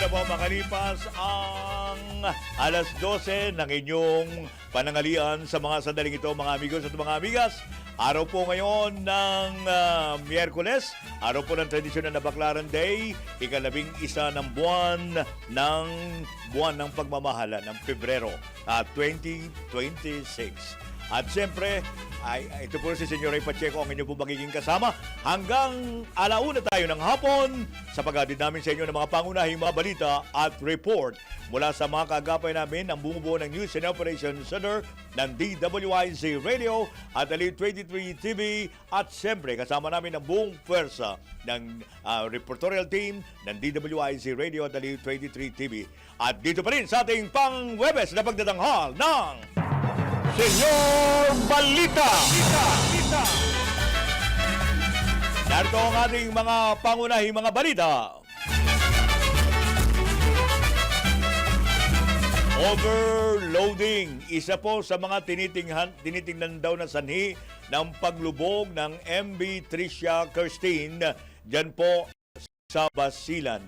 na po makalipas ang alas 12 ng inyong panangalian sa mga sandaling ito, mga amigos at mga amigas. Araw po ngayon ng Miyerkules, araw po ng tradisyonal na Baclaran Day, ika-11 ng buwan ng pagmamahala ng Pebrero 2026. At siyempre, ito po si Senyor Ray Pacheco ang inyong po magiging kasama hanggang alauna tayo ng hapon sa pag-atid namin sa inyo ng mga pangunahing mga balita at report mula sa mga kaagapay namin ang bumubuo ng News and Operations Center ng DWIZ Radio at Elite 23 TV at siyempre kasama namin ang buong pwersa ng reportorial team ng DWIZ Radio at Elite 23 TV. At dito pa rin sa ating pang-Webes na pagdadanghal ng Senyor Balita! Narito ang ating mga pangunahing mga balita. Overloading, isa po sa mga tinitingnan daw na sanhi ng paglubog ng MV Tricia Kirstine dyan po sa Basilan.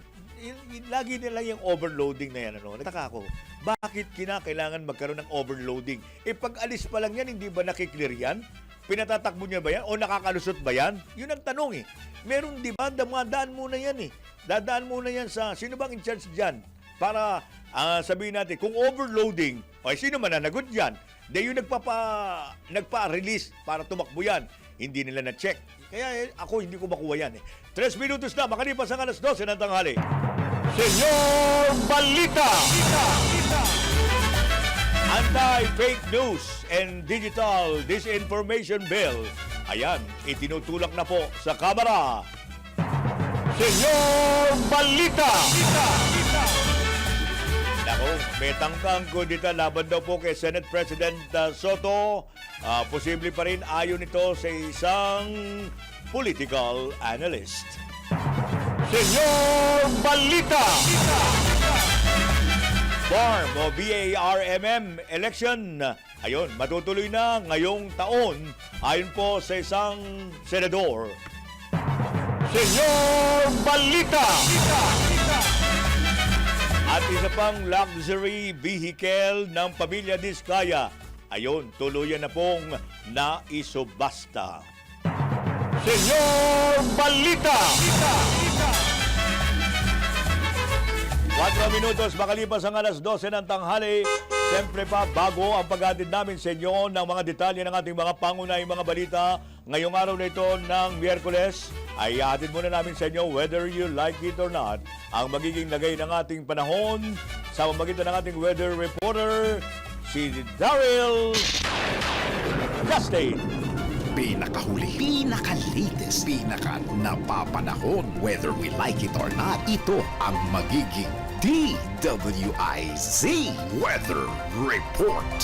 Lagi nila yung overloading na yan. Nagtaka ako, bakit kinakailangan magkaroon ng overloading? Pag alis pa lang yan, hindi ba nakiklear yan? Pinatatakbo niya ba yan? O nakakalusot ba yan? Yun ang tanong Meron di ba? Dadaan muna yan Dadaan muna yan sa, sino bang in charge dyan? Para sabihin natin, kung overloading, sino mananagot dyan? Yung nagpa-release para tumakbo yan. Hindi nila na-check. Kaya ako hindi ko makuha yan 3 minutos na, makalipas ang alas 12 ng tanghali. Senyor Balita! Anti-fake news and digital disinformation bill. Ayan, itinutulak na po sa Kamara. Senyor Balita! Nako, may tangkang kudita laban daw po kay Senate President Soto. Posible pa rin ayon ito sa isang political analyst. Senyor Balita! BARM o BARMM election. Ayun, matutuloy na ngayong taon ayon po sa isang senador. Senyor Balita! At isa pang luxury vehicle ng pamilya Diskaya. Ayun, tuluyan na pong naisubasta. Senyor Balita! 4 minutos makalipas ang alas 12 ng tanghali. Siyempre pa, bago ang pag-atid namin sa inyo ng mga detalye ng ating mga pangunahing mga balita ngayong araw na ito ng Miyerkules, ay atid muna namin sa inyo, whether you like it or not, ang magiging lagay ng ating panahon sa pamamagitan ng ating weather reporter, si Daryl Castaigne. Pinakahuli, pinaka-latest, pinaka-napapanahon. Whether we like it or not, ito ang magiging DWIZ Weather Report.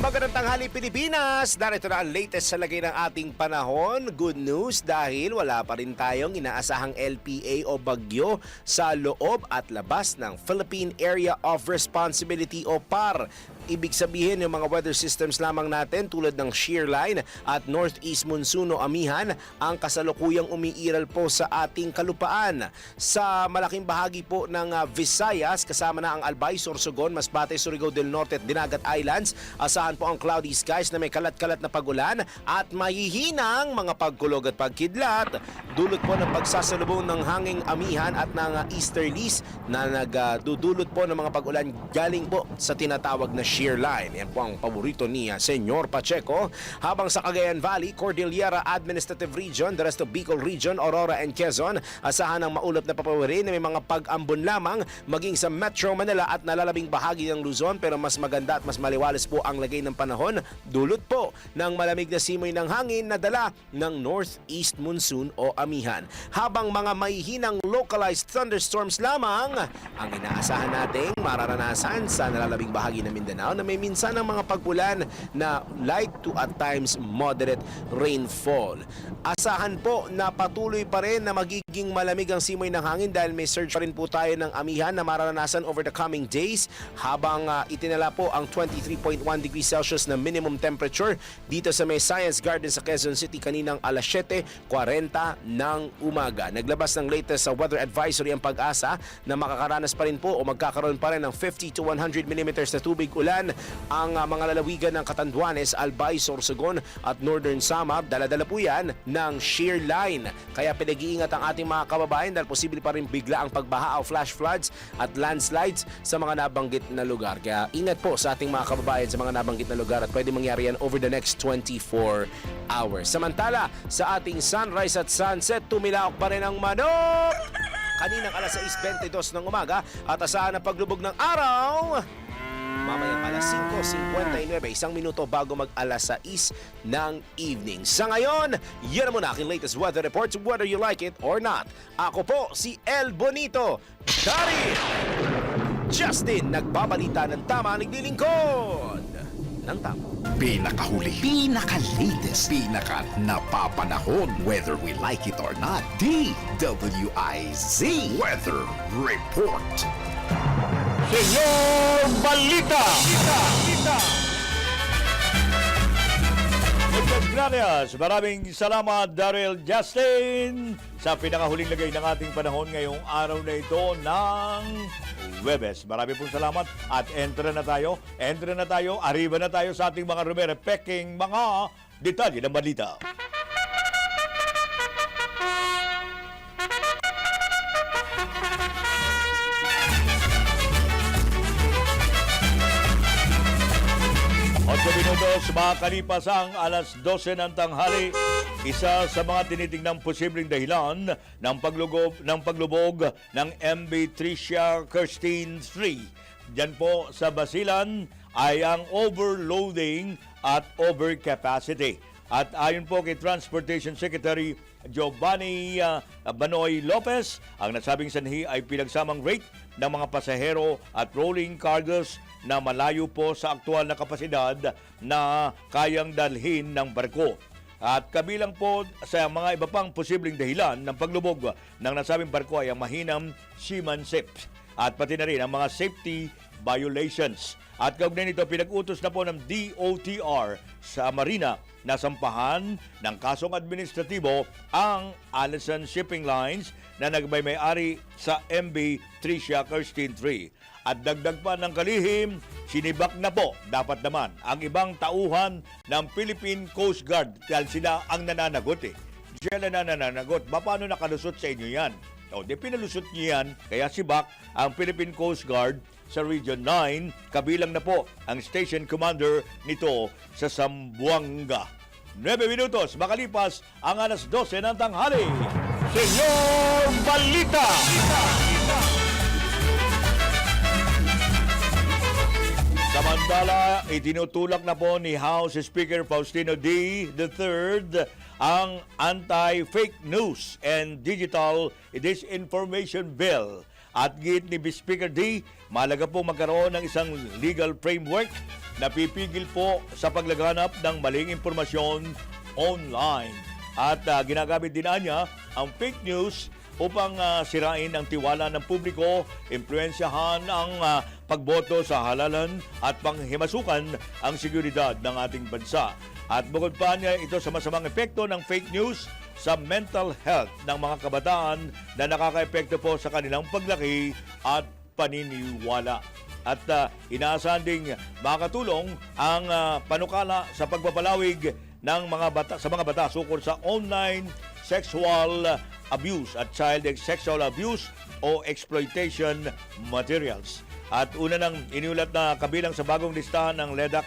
Magandang tanghali Pilipinas! Narito na ang latest sa lagay ng ating panahon. Good news dahil wala pa rin tayong inaasahang LPA o bagyo sa loob at labas ng Philippine Area of Responsibility o PAR. Ibig sabihin yung mga weather systems lamang natin tulad ng shear line at northeast monsoon o amihan ang kasalukuyang umiiral po sa ating kalupaan. Sa malaking bahagi po ng Visayas kasama na ang Albay, Sorsogon, Masbate, Surigao del Norte at Dinagat Islands, asahan po ang cloudy skies na may kalat-kalat na pagulan at mahihinang mga pagkulog at pagkidlat. Dulot po ng pagsasalubong ng hanging amihan at ng easterlies na nagdudulot po ng mga pagulan galing po sa tinatawag na shear line. Yan po ang paborito ni Senyor Pacheco. Habang sa Cagayan Valley, Cordillera Administrative Region, the rest of Bicol Region, Aurora and Quezon, asahan ng maulap na papawirin na may mga pag-ambon lamang maging sa Metro Manila at nalalabing bahagi ng Luzon, pero mas maganda at mas maliwalas po ang lagay ng panahon. Dulot po ng malamig na simoy ng hangin na dala ng northeast monsoon o amihan. Habang mga mahihinang localized thunderstorms lamang ang inaasahan nating mararanasan sa nalalabing bahagi ng Mindanao na may minsan ng mga pag-ulan na light to at times moderate rainfall. Asahan po na patuloy pa rin na magiging Magiging malamig ang simoy ng hangin dahil may surge pa rin po tayo ng amihan na mararanasan over the coming days habang itinala po ang 23.1 degrees Celsius na minimum temperature dito sa may Science Garden sa Quezon City kaninang alas 7:40 ng umaga. Naglabas ng latest sa weather advisory ang Pag-asa na makakaranas pa rin po o magkakaroon pa rin ng 50 to 100 millimeters na tubig ulan ang mga lalawigan ng Catanduanes, Albay, Sorsogon at Northern Samar. Dala-dala po yan ng shear line. Kaya pinag-iingat ang ating mga kababayan dahil posible pa rin bigla ang pagbaha o flash floods at landslides sa mga nabanggit na lugar. Kaya ingat po sa ating mga kababayan sa mga nabanggit na lugar at pwede mangyari yan over the next 24 hours. Samantala, sa ating sunrise at sunset, tumilaok pa rin ang manok! Kaninang alas 6:22 ng umaga at asahan ang paglubog ng araw mamayang alas 5:59, isang minuto bago mag-alas 6 ng evening. Sa ngayon, yan muna aking latest weather report, whether you like it or not. Ako po si El Bonito, Dari Justin, nagbabalita ng tama, naglilingkod ng tama. Pinakahuli, pinaka-latest, pinaka-napapanahon, whether we like it or not. DWIZ Weather Report. Senyor Balita! Muchas gracias. Maraming salamat, Daryl Justin, sa pinakahuling lagay ng ating panahon ngayong araw na ito ng Huwebes. Marami pong salamat at enter na tayo, arriba na tayo sa ating mga rumere-peking mga detalye ng balita. Minutos, makakalipas ang alas 12 ng tanghali, isa sa mga tinitingnang posibleng dahilan ng paglubog ng MV Tricia Kirstine 3. Diyan po sa Basilan ay ang overloading at overcapacity. At ayon po kay Transportation Secretary Giovanni Banoy Lopez, ang nasabing sanhi ay pinagsamang rate ng mga pasahero at rolling cargos na malayo po sa aktual na kapasidad na kayang dalhin ng barko. At kabilang po sa mga iba pang posibleng dahilan ng paglubog ng nasabing barko ay ang mahinang seamanship at pati na rin ang mga safety violations. At kaugnay nito, pinag-utos na po ng DOTR sa Marina na sampahan ng kasong administratibo ang Allison Shipping Lines na nagmay-ari sa MV Tricia Kirstine 3. At dagdag pa ng kalihim, sinibak na po dapat naman ang ibang tauhan ng Philippine Coast Guard dahil sila ang nananagot Sila na nananagot. Paano nakalusot sa inyo yan? O, di pinalusot niyo yan, kaya sibak ang Philippine Coast Guard sa Region 9, kabilang na po ang Station Commander nito sa Zamboanga. 9 minutos, makalipas ang alas 12 ng tanghali. Senyor Balita! Samantala, itinutulak na po ni House Speaker Faustino D. III ang Anti-Fake News and Digital Disinformation Bill. At git ni Speaker D, mahalaga po magkaroon ng isang legal framework na pipigil po sa paglaganap ng maling impormasyon online. At ginagamit din niya ang fake news upang sirain ang tiwala ng publiko, impluensyahan ang pagboto sa halalan at panghimasukan ang seguridad ng ating bansa. At bukod pa niya ito sa masamang epekto ng fake news sa mental health ng mga kabataan na nakaka-epekto po sa kanilang paglaki at paniniwala. At inaasahan ding makatulong ang panukala sa pagpapalawig ng sa mga batas ukol sa online sexual abuse at child sexual abuse o exploitation materials. At una nang iniulat na kabilang sa bagong listahan ng LEDAC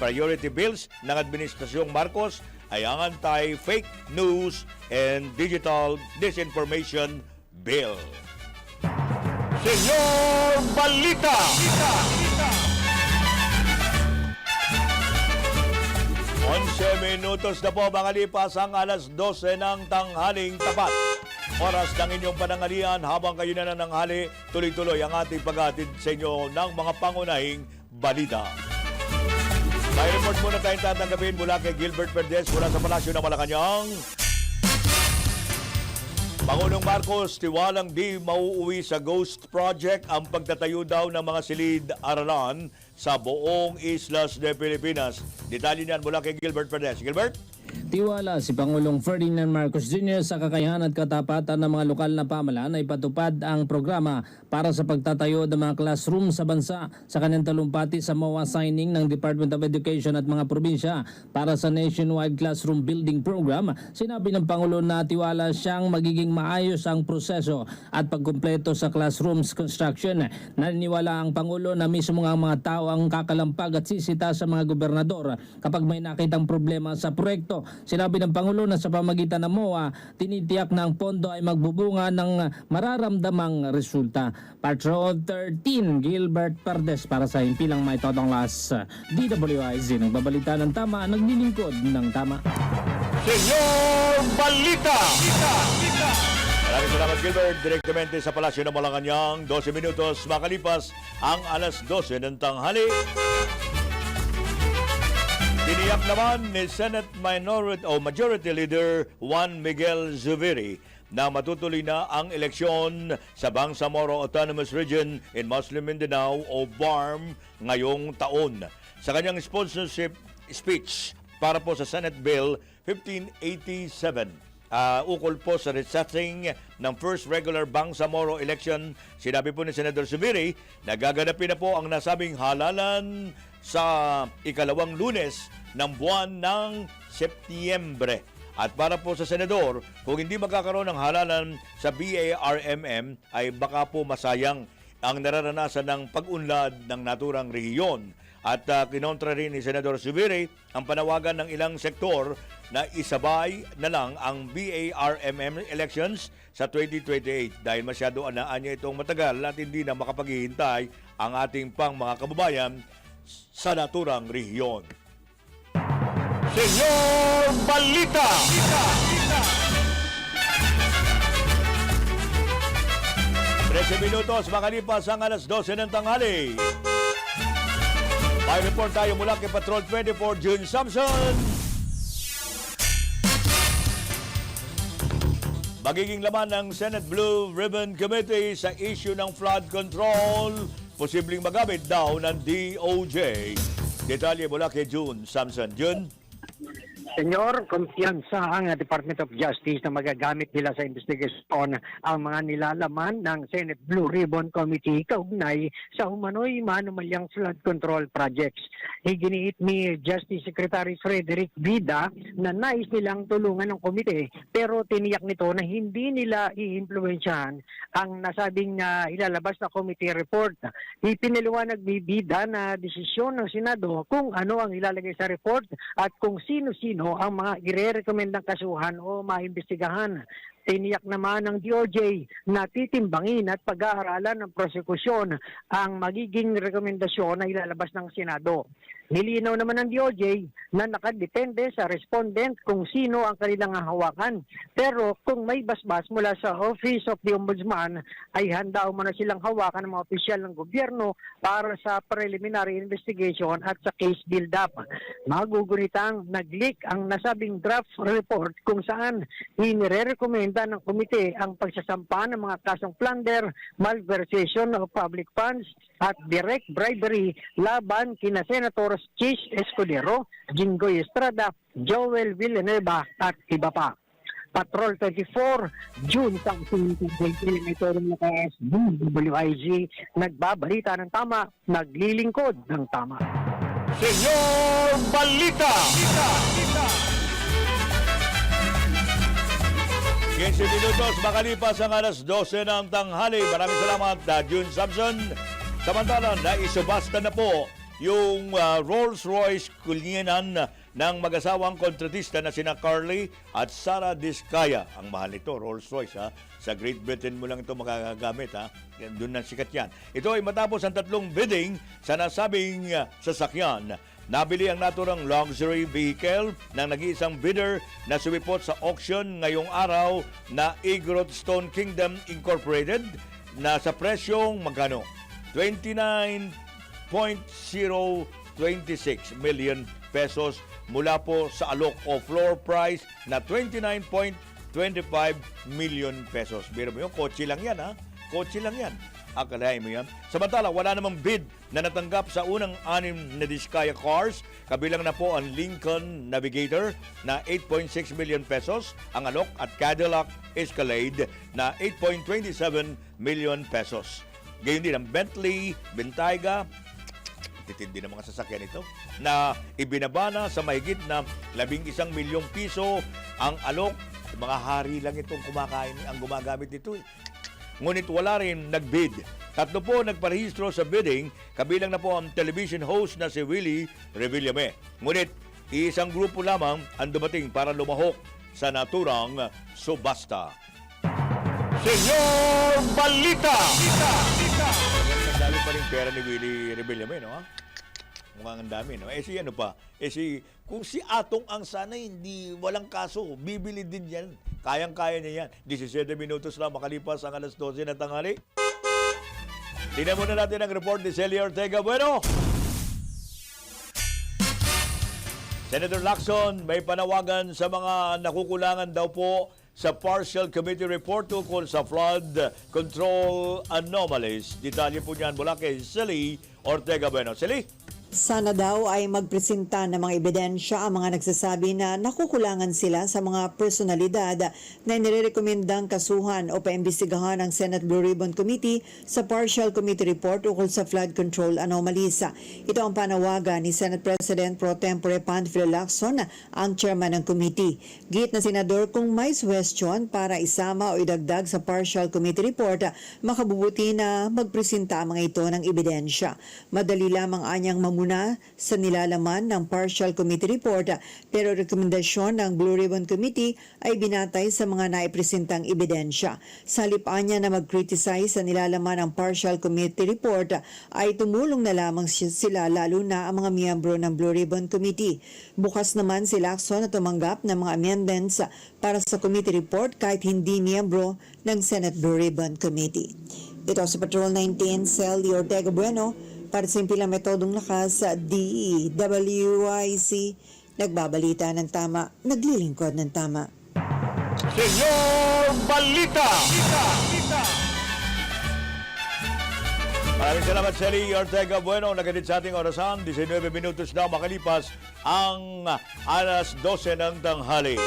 priority bills ng Administrasyong Marcos ay ang Anti-Fake News and Digital Disinformation Bill. Senyor Balita! 11 minutos na po makalipas ang alas 12 ng tanghaling tapat. Oras ng inyong panangalian habang kayo na nananghali, tuloy-tuloy ang ating paghatid sa inyo ng mga pangunahing balita. May report muna tayong tatanggapin mula kay Gilbert Verdes mula sa Palasyo ng Malacanang. Pangulong Marcos, tiwalang di mauuwi sa Ghost Project ang pagtatayo daw ng mga silid-aralan sa buong Islas de Pilipinas. Detalye niyan mula kay Gilbert Perez. Gilbert? Tiwala si Pangulong Ferdinand Marcos Jr. sa kakayahan at katapatan ng mga lokal na pamahalaan na ipatupad ang programa para sa pagtatayo ng mga classroom sa bansa sa kanyang talumpati sa MOA signing ng Department of Education at mga probinsya para sa Nationwide Classroom Building Program. Sinabi ng Pangulo na tiwala siyang magiging maayos ang proseso at pagkumpleto sa classrooms construction. Naniniwala ang Pangulo na mismo ang mga tao ang kakalampag at sisita sa mga gobernador kapag may nakitang problema sa proyekto. Sinabi ng Pangulo na sa pamagitan ng MOA, tinitiyak na ang pondo ay magbubunga ng mararamdamang resulta. Patrol 13, Gilbert Perdes para sa Himpilang May Totong Las. DWIZ, nagbabalita ng tama, naglilingkod ng tama. Senyor Balita! Maraming salamat, Gilbert. Direktamente sa Palasyo ng Malacanang, 12 minutos makalipas ang alas 12 ng tanghali. Tiniyak naman ni Senate Majority Leader Juan Miguel Zubiri na matutuloy na ang eleksyon sa Bangsamoro Autonomous Region in Muslim Mindanao o BARM ngayong taon. Sa kanyang sponsorship speech para po sa Senate Bill 1587, ukol po sa resetting ng first regular Bangsamoro election, sinabi po ni Senator Zubiri na gaganapin na po ang nasabing halalan sa ikalawang Lunes ng buwan ng Setyembre. At para po sa senador, kung hindi magkakaroon ng halalan sa BARMM ay baka po masayang ang nararanasan ng pag-unlad ng naturang rehiyon. At kinontra rin ni Senador Zubiri ang panawagan ng ilang sektor na isabay na lang ang BARMM elections sa 2028 dahil masyado anaan niya itong matagal at hindi na makapaghihintay ang ating pang mga kababayan sa naturang rehiyon. Senyor Balita! 13 minutos makalipas ang alas 12 ng tanghali. May report tayo mula kay Patrol 24, June Samson. Magiging laman ng Senate Blue Ribbon Committee sa issue ng flood control, posibleng magamit daw ng DOJ. Detalye mula kay June Samson. June? Senyor, kumpiyansa ang Department of Justice na magagamit nila sa investigasyon ang mga nilalaman ng Senate Blue Ribbon Committee kaugnay sa umano'y manumalyang flood control projects. Iginiit ni Justice Secretary Frederick Vida na nais nilang tulungan ng komite pero tiniyak nito na hindi nila iimpluwensyahan ang nasabing ilalabas na committee report. Ipinaliwanag ni Vida na desisyon ng Senado kung ano ang ilalagay sa report at kung sino-sino ang mga ire-recommendang kasuhan o maimbestigahan. Tiniyak naman ng DOJ na titimbangin at pag-aaralan ng prosekusyon ang magiging rekomendasyon na ilalabas ng Senado. Nilinaw naman ng DOJ na nakadepende sa respondent kung sino ang kanilang hahawakan. Pero kung may basbas mula sa Office of the Ombudsman, ay handa umano silang hawakan ng mga opisyal ng gobyerno para sa preliminary investigation at sa case build-up. Magugunitang nag-leak ang nasabing draft report kung saan inire-recommenda ng komite ang pagsasampa ng mga kasong plunder, malversation of public funds at direct bribery laban kina Senator Chis Escudero, Jinggoy Estrada, Joel Villanueva at iba pa. Patrol 24, June 2020, ito rin na WIZ, nagbabalita ng tama, naglilingkod ng tama. Senyor Balita! 15 minutos makalipas ang alas 12 ng tanghali. Maraming salamat, June Samson. Samantala, naisubasta na po yung Rolls-Royce Cullinan ng mag-asawang kontratista na sina Carly at Sarah Diskaya. Ang mahal nito, Rolls-Royce, ha? Sa Great Britain mo lang ito makagagamit, ha? Doon na sikat yan. Ito ay matapos ang tatlong bidding sa nasabing sasakyan. Nabili ang naturang luxury vehicle ng nag-iisang bidder na sumipot sa auction ngayong araw na Igorot Stone Kingdom Incorporated na sa presyong magkano? 29.026 million pesos mula po sa alok o floor price na 29.5 25 million pesos. Biro mo yun, kotse lang yan ha. Kotse lang yan. Akalain mo yan. Samantala, wala namang bid na natanggap sa unang 6 na Diskaya cars. Kabilang na po ang Lincoln Navigator na 8.6 million pesos, ang Alok at Cadillac Escalade na 8.27 million pesos. Gayon din ang Bentley Bentayga, titindi ng mga sasakyan ito, na ibinabana sa mahigit na 11 milyong piso. Ang Alok, mga hari lang itong kumakain, ang gumagamit nito eh. Ngunit wala rin nagbid. 3 po nagparehistro sa bidding, kabilang na po ang television host na si Willie Revillame. Ngunit isang grupo lamang ang dumating para lumahok sa naturang subasta. Senyor Balita! Ang dami pa rin pera ni Willie Revillame, no? Ha? Mukhang ang dami, no? Si ano pa? Kung si Atong ang sana hindi walang kaso, bibili din yan. Kayang-kaya niya yan. 17 minutos lang makalipas ang alas 12 na tanghali. Tingnan muna natin ang report ni Celia Ortega. Bueno! Senator Lacson, may panawagan sa mga nakukulangan daw po sa partial committee report tungkol sa flood control anomalies. Detalye po niyan mula kay Celia Ortega. Bueno, Celia? Sana daw ay magpresenta ng mga ebidensya ang mga nagsasabi na nakukulangan sila sa mga personalidad na nirerekomendang kasuhan o paimbestigahan ng Senate Blue Ribbon Committee sa Partial Committee Report ukol sa flood control anomalies. Ito ang panawagan ni Senate President Pro Tempore Panfilo Lacson, ang chairman ng committee. Git na senador kung may suggestion para isama o idagdag sa Partial Committee Report, makabubuti na magpresenta ang mga ito ng ebidensya. Madali lamang anyang muna sa nilalaman ng Partial Committee Report, pero rekomendasyon ng Blue Ribbon Committee ay binatay sa mga naipresentang ebidensya. Sa halipaan niya na mag-criticize sa nilalaman ng Partial Committee Report, ay tumulong na lamang sila, lalo na ang mga miyembro ng Blue Ribbon Committee. Bukas naman si Lacson na tumanggap ng mga amendments para sa committee report kahit hindi miyembro ng Senate Blue Ribbon Committee. Ito sa Patrol 19, Celia Ortega Bueno, para sa impilang metodong lakas sa DWIC, nagbabalita ng tama, naglilingkod ng tama. Senyor Balita! Maraming salamat, Celia Ortega Bueno. Nagatid sa ating orasan, 19 minutos na makalipas ang alas 12 ng tanghali.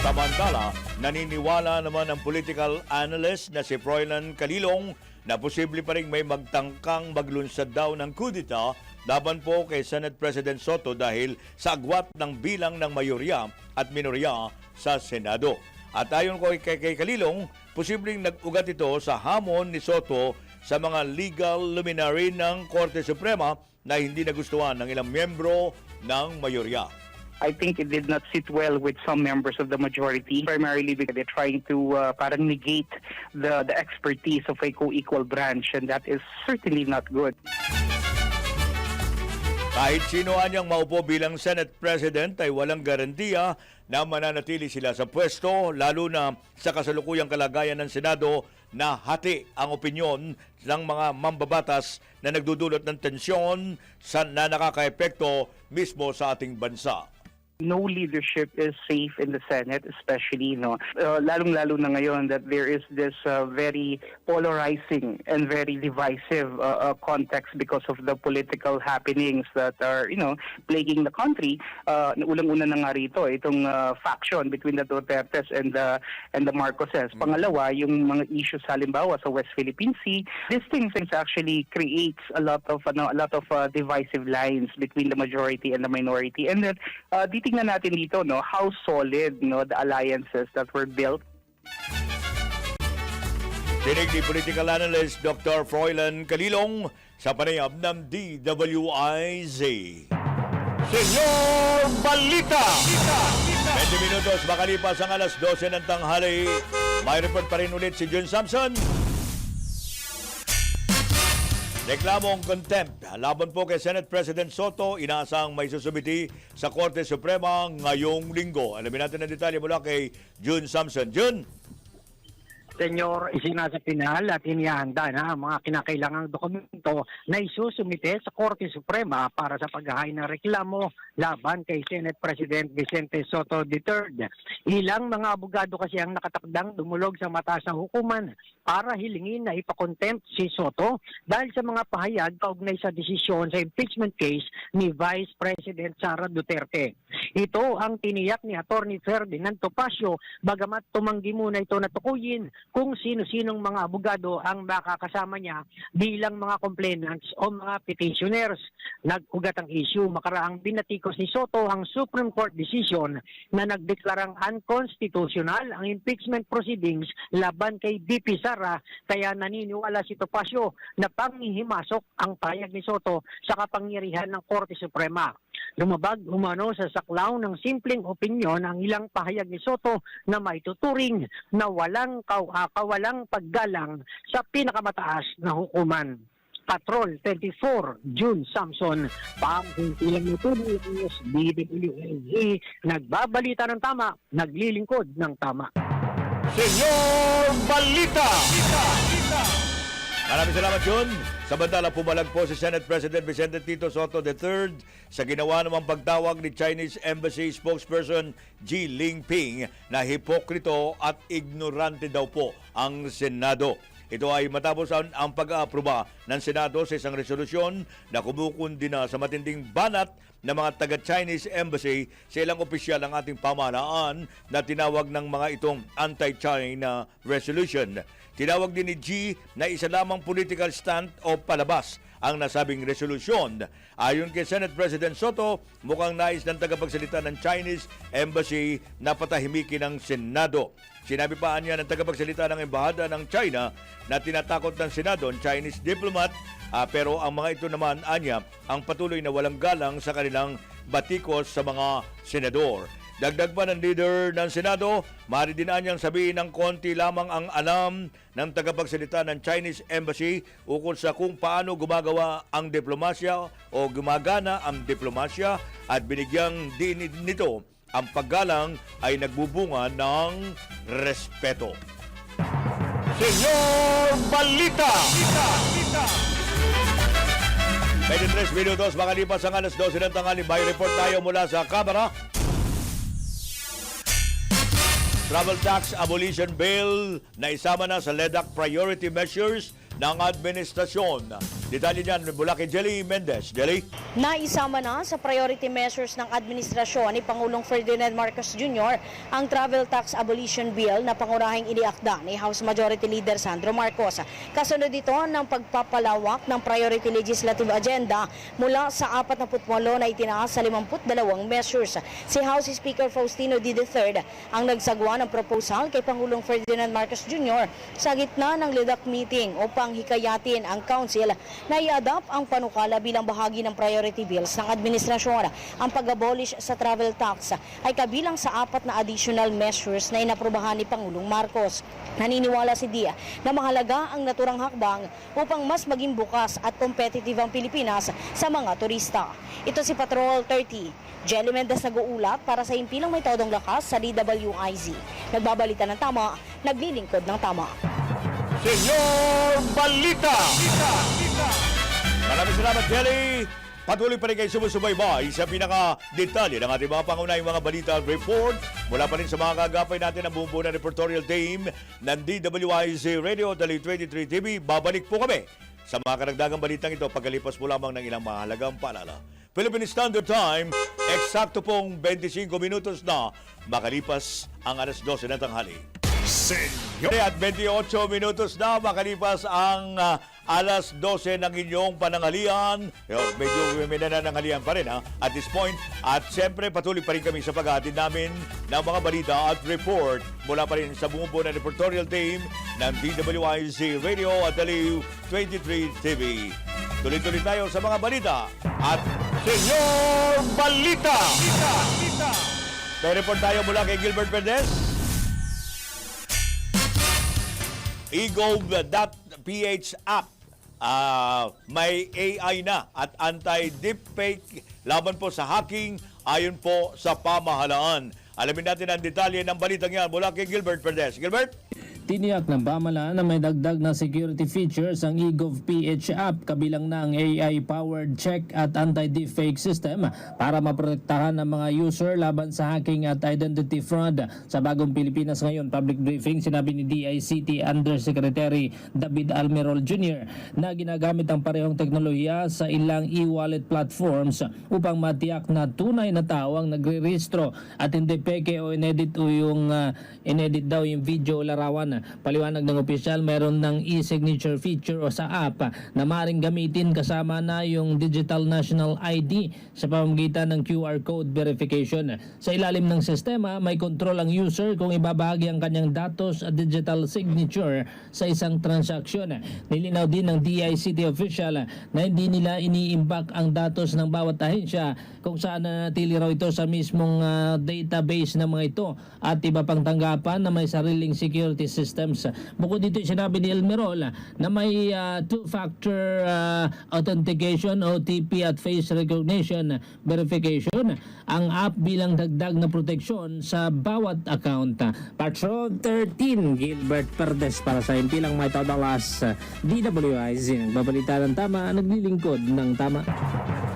Samantala, naniniwala naman ang political analyst na si Froilan Calilong na posible pa rin may magtangkang maglunsad daw ng kudita laban po kay Senate President Soto dahil sa agwat ng bilang ng mayorya at minorya sa Senado. At ayon ko kay Calilong, posibleng nag-ugat ito sa hamon ni Soto sa mga legal luminary ng Korte Suprema na hindi nagustuhan ng ilang miyembro ng mayorya. I think it did not sit well with some members of the majority, primarily because they're trying to parang negate the expertise of a co-equal branch, and that is certainly not good. Kahit sino anyang maupo bilang Senate President ay walang garantiya na mananatili sila sa pwesto, lalo na sa kasalukuyang kalagayan ng Senado na hati ang opinyon ng mga mambabatas na nagdudulot ng tensyon na nakakaepekto mismo sa ating bansa. No leadership is safe in the Senate, especially, lalong-lalo na ngayon that there is this very polarizing and very divisive context because of the political happenings that are, plaguing the country. Ulang-una na nga rito, itong faction between the Dutertes and the Marcoses. Pangalawa, yung mga issues halimbawa sa West Philippine Sea. These things actually creates a lot of divisive lines between the majority and the minority. And then, titingnan natin dito how solid the alliances that were built. Dinig ni political analyst Dr. Froilan Calilong sa panayam ng DWIZ. Senyor Balita! 20 minutos makalipas ang alas 12 ng tanghali. May report pa rin ulit si Jun Samson. Reklamong contempt laban po kay Senate President Soto, inaasang may susumiti sa Korte Suprema ngayong linggo. Alamin natin ang detalye mula kay Jun Samson. Jun! Senyor, isinasa pinal at inihanda na ang mga kinakailangang dokumento na isusumite sa Korte Suprema para sa paghahain ng reklamo laban kay Senate President Vicente Soto III. Ilang mga abogado kasi ang nakatakdang dumulog sa mataas na hukuman para hilingin na ipakontempt si Soto dahil sa mga pahayag kaugnay sa desisyon sa impeachment case ni Vice President Sara Duterte. Ito ang tiniyak ni Attorney Ferdinand Topacio, bagamat tumanggi muna ito na tukuyin kung sino-sinong mga abogado ang makakasama niya bilang mga complainants o mga petitioners. Nag-ugat ang issue makaraang binatikos ni Soto ang Supreme Court decision na nagdeklarang unconstitutional ang impeachment proceedings laban kay VP Sara, kaya naniniwala si Topacio na panghihimasok ang payag ni Soto sa kapangyarihan ng Korte Suprema. Lumabag umano sa saklaw ng simpleng opinyon ang ilang pahayag ni Soto na maituturing na kawalang paggalang sa pinakamataas na hukuman. Patrol 24, June Samson, panghilang natuloy ng DWIZ, nagbabalita ng tama, naglilingkod ng tama. Senyor Balita! Maraming salamat yun. Samantala, pumalag po si Senate President Vicente Tito Soto III sa ginawa namang pagtawag ni Chinese Embassy spokesperson Ji Lingping na hipokrito at ignorante daw po ang Senado. Ito ay matapos ang pag-aaproba ng Senado sa isang resolusyon na kumukundi na sa matinding banat ng mga taga-Chinese Embassy sa ilang opisyal ng ating pamahalaan na tinawag ng mga itong anti-China resolution. Tinawag din ni G na isa lamang political stunt o palabas ang nasabing resolusyon. Ayon kay Senate President Soto, mukhang nais ng tagapagsalita ng Chinese Embassy na patahimikin ng Senado. Sinabi pa niya ng tagapagsalita ng Embahada ng China na tinatakot ng Senado ang Chinese diplomat, pero ang mga ito naman anya ang patuloy na walang galang sa kanilang batikos sa mga senador. Dagdag pa ng leader ng Senado, maaari din anyang sabihin ng konti lamang ang alam ng tagapagsalita ng Chinese Embassy ukol sa kung paano gumagawa ang diplomasya o gumagana ang diplomasya, at binigyang din nito ang paggalang ay nagbubunga ng respeto. Senyor Balita! 23 minutos makalipas ang alas 12 ng tanghali. May report tayo mula sa Kamara. Travel Tax Abolition Bill na isama na sa LEDAC Priority Measures ng administrasyon. Detalye niyan mula kay Jelly Mendez. Jelly? Naisama na sa priority measures ng administrasyon ni Pangulong Ferdinand Marcos Jr. ang Travel Tax Abolition Bill na pangunahing iniakda ni House Majority Leader Sandro Marcos. Kasunod ito ng pagpapalawak ng priority legislative agenda mula sa 48 na itinaas sa 52 measures. Si House Speaker Faustino D. III ang nagsagwa ng proposal kay Pangulong Ferdinand Marcos Jr. sa gitna ng LEDAC meeting upang hikayatin ang Council na i-adopt ang panukala bilang bahagi ng priority bills ng administrasyon. Ang pag-abolish sa travel tax ay kabilang sa 4 na additional measures na inaprubahan ni Pangulong Marcos. Naniniwala si Dia na mahalaga ang naturang hakbang upang mas maging bukas at competitive ang Pilipinas sa mga turista. Ito si Patrol 30. Jelly Mendez nag-uulat para sa himpilang may todong lakas sa DWIZ. Nagbabalita ng tama, naglilingkod ng tama. Senyor Balita! Maraming salamat, Jelly. Patuloy pa rin kayo sumusubaybay sa pinaka-detalye ng ating mga pangunahing mga balita at report. Mula pa rin sa mga kagapay natin ang buong na reportorial team ng DWIZ Radio Dali 23 TV. Babalik po kami sa mga karagdagang balitang ito pagkalipas po lamang ng ilang mahalagang paalala. Philippine Standard Time, eksakto pong 25 minutos na makalipas ang alas 12 ng tanghali. Senyor At 28 minutos na makalipas ang alas 12 ng inyong pananghalian. Medyo may nananghalian pa rin at this point. At siyempre patuloy pa rin kami sa paghahatid namin ng mga balita at report mula pa rin sa bumubuo na reportorial team ng DWIZ Radio at Daliw 23 TV. Tuloy-tuloy tayo sa mga balita at Senyor Balita! May report tayo mula kay Gilbert Perez. eGov.ph app may AI na at anti-deepfake laban po sa hacking ayon po sa pamahalaan. Alamin natin ang detalye ng balitang yan mula kay Gilbert Perez. Gilbert? Tiniyak ng pamahalaan na may dagdag na security features ang eGov.ph app kabilang na ang AI-powered check at anti-deepfake system para maprotektahan ng mga user laban sa hacking at identity fraud. Sa bagong Pilipinas ngayon public briefing, sinabi ni DICT Undersecretary David Almerol Jr. na ginagamit ang parehong teknolohiya sa ilang e-wallet platforms upang matiyak na tunay na tao ang nagre-rehistro at hindi peke o inedit daw yung video o larawan. Paliwanag ng opisyal, meron ng e-signature feature o sa app na maaaring gamitin kasama na yung Digital National ID sa pamamagitan ng QR code verification. Sa ilalim ng sistema, may control ang user kung ibabahagi ang kanyang datos at digital signature sa isang transaksyon. Nilinaw din ng DICT official na hindi nila iniimbak ang datos ng bawat ahensya kung saan nanatili raw ito sa mismong database ng mga ito at iba pang tanggapan na may sariling security systems. Bukod dito, sinabi ni Almerol na may two-factor authentication, OTP at face recognition verification ang app bilang dagdag na proteksyon sa bawat account. Patrol 13, Gilbert Perdes para sa Impilang May Todalas, DWIZ. Nagbabalita ng tama, naglilingkod ng tama.